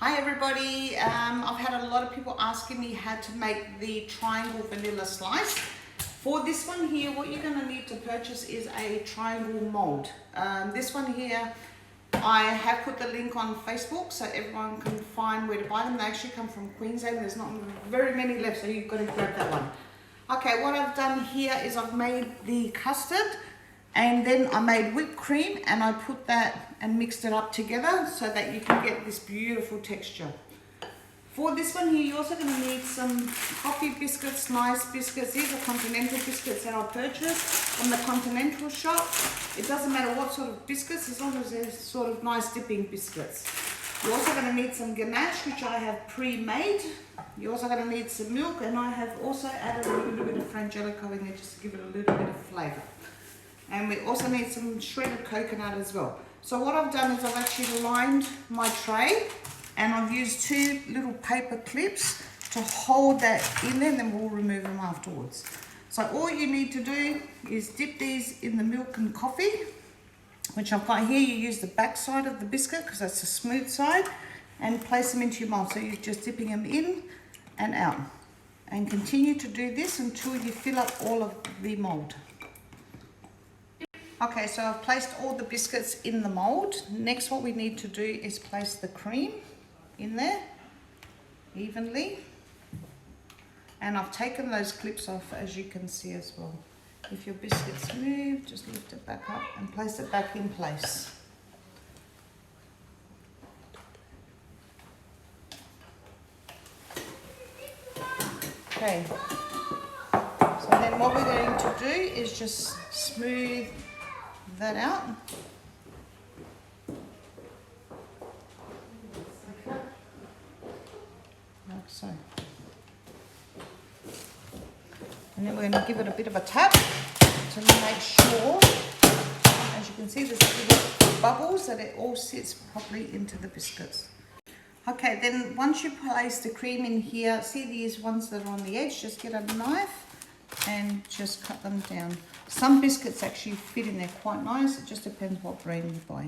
Hi everybody, I've had a lot of people asking me how to make the triangle vanilla slice. For this one here, what you're going to need to purchase is a triangle mold. This one here, I have put the link on Facebook so everyone can find where to buy them. They actually come from Queensland, there's not very many left, so you've got to grab that one. Okay, what I've done here is I've made the custard and then I made whipped cream and I put that and mixed it up together so that you can get this beautiful texture. For this one here, you're also going to need some coffee biscuits, nice biscuits. These are continental biscuits that I purchased from the Continental shop. It doesn't matter what sort of biscuits as long as they're sort of nice dipping biscuits. You're also going to need some ganache, which I have pre-made. You're also going to need some milk, and I have also added a little bit of Frangelico in there just to give it a little bit of flavour. And we also need some shredded coconut as well. So what I've done is I've actually lined my tray and I've used two little paper clips to hold that in there, and then we'll remove them afterwards. So all you need to do is dip these in the milk and coffee, which I've got here. You use the back side of the biscuit because that's the smooth side, and place them into your mold. So you're just dipping them in and out. And continue to do this until you fill up all of the mold. Okay, so I've placed all the biscuits in the mold. Next, what we need to do is place the cream in there evenly. And I've taken those clips off, as you can see as well. If your biscuits move, just lift it back up and place it back in place. Okay, so then what we're going to do is just smooth that out. Like so. And then we're going to give it a bit of a tap to make sure, as you can see, there's little bubbles, that it all sits properly into the biscuits. Okay, then once you place the cream in here, see these ones that are on the edge, just get a knife and just cut them down. Some biscuits actually fit in there quite nice. It just depends what brand you buy.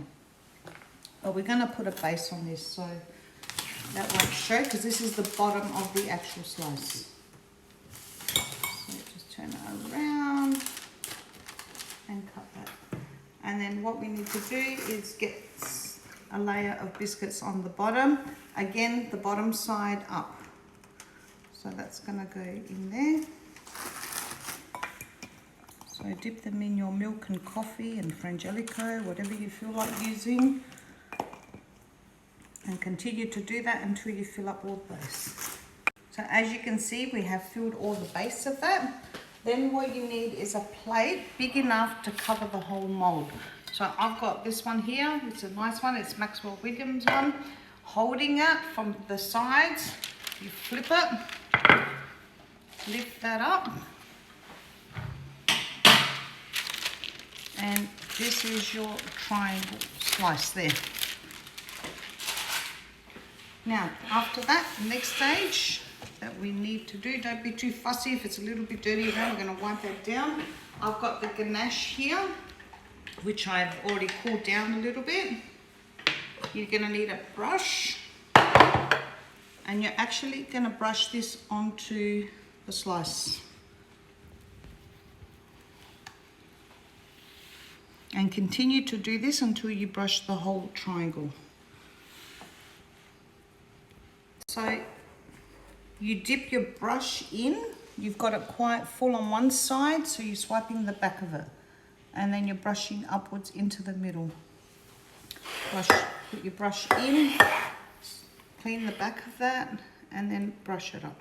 But we're going to put a base on this so that won't show, because this is the bottom of the actual slice. So just turn it around and cut that. And then what we need to do is get a layer of biscuits on the bottom. Again, the bottom side up. So that's going to go in there. So dip them in your milk and coffee and Frangelico, whatever you feel like using. And continue to do that until you fill up all the base. So as you can see, we have filled all the base of that. Then what you need is a plate big enough to cover the whole mold. So I've got this one here. It's a nice one. It's Maxwell Williams one. Holding it from the sides, you flip it, lift that up. And this is your triangle slice there. Now, after that, next stage that we need to do, don't be too fussy. If it's a little bit dirty around, we're going to wipe that down. I've got the ganache here, which I've already cooled down a little bit. You're going to need a brush. And you're actually going to brush this onto the slice. And continue to do this until you brush the whole triangle. So you dip your brush in, you've got it quite full on one side, so you're swiping the back of it. And then you're brushing upwards into the middle. Put your brush in, clean the back of that, and then brush it up.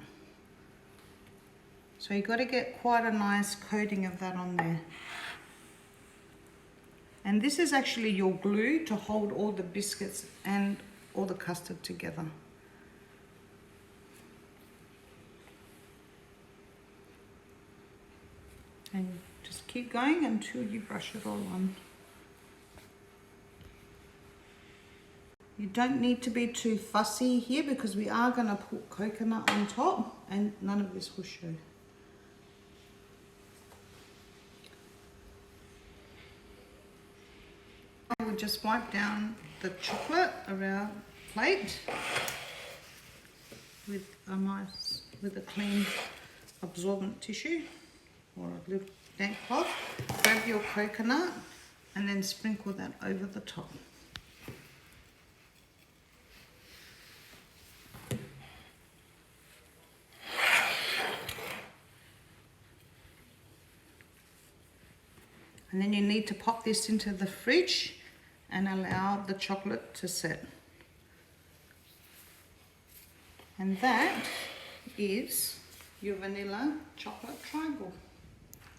So you've got to get quite a nice coating of that on there. And this is actually your glue to hold all the biscuits and all the custard together. And just keep going until you brush it all on. You don't need to be too fussy here because we are going to put coconut on top and none of this will show. I would just wipe down the chocolate around plate with a clean absorbent tissue or a little damp cloth. Grab your coconut and then sprinkle that over the top. And then you need to pop this into the fridge and allow the chocolate to set. And that is your vanilla chocolate triangle.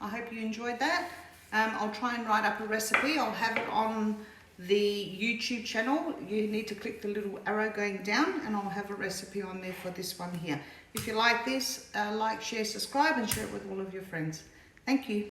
I hope you enjoyed that. I'll try and write up a recipe. I'll have it on the YouTube channel. You need to click the little arrow going down and I'll have a recipe on there for this one here. If you like this, like, share, subscribe and share it with all of your friends. Thank you.